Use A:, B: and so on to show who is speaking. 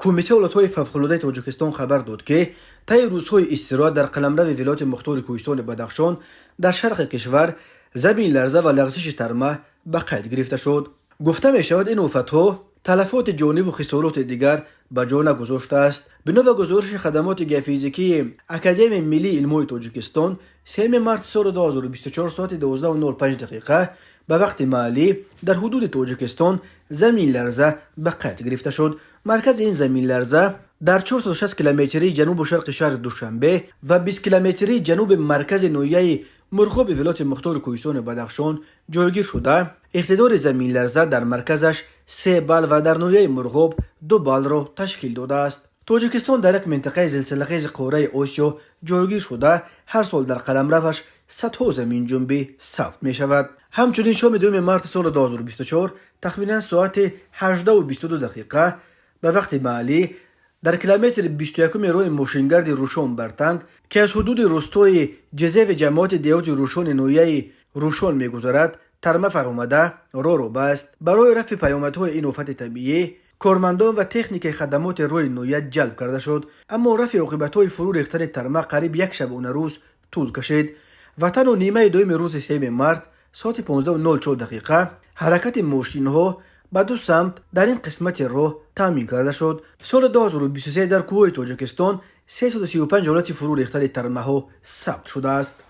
A: کمیته ولایت‌های فوق‌العاده تاجیکستان خبر داد که طی روزهای استراحت در قلمرو ولایت مختار کوهستان بدخشان در شرق کشور زمین لرزه و لغزش ترمه به قید گرفته شد. گفته می شود این آفت‌ها تلفات جانی و خسارات دیگر به جا نگذاشته است. بنا به گزارش خدمات گیوفیزیکی اکادمی ملی علوم تاجیکستان 3 مارس سال 2024 ساعت 12:05 دقیقه به وقت محلی در حدود تاجیکستان زمین لرزه به قید گرفته شد. مرکز این زمین لرزه در 460 کیلومتری جنوب و شرق شهر دوشنبه و 20 کیلومتری جنوب مرکز نویه مرغوب ولایت مختار کوهستان بدخشان جایگیر شده. اقتدار زمین لرزه در مرکزش 3 بال و در نویه مرغوب 2 بال را تشکیل داده است. تاجیکستان در یک منطقه زلزله‌خیز قاره آسیا جایگیر شده. هر سال در قلمروش صدها زمین جنبی ثبت می شود. همچنین شام 2 مارس سال 2024 تقریبا ساعت 18:22 دقیقه به وقت محلی در کیلومتر 21 راه ماشینگرد روشان برتنگ که از حدود روستای جزیره جماعت دیوت روشان نویه روشان می‌گذرد ترمه فرآمده راه را بست. برای رفع پیامدهای این آفت طبیعی کارمندان و تکنیک خدمات روی نویه جلب کرده شد، اما رفع عاقبت‌های فرو ریختن ترمه قریب یک شبانه روز طول کشید. و تن و نیمه دوم روز 3 مارس ساعت 15:04 دقیقه حرکت ماشین‌ها به 2 سمت در این قسمت راه تامین کرده شد. سال 2023 در کوه تاجیکستان 335 حالت فرو ریختن ترمه ها ثبت شده است.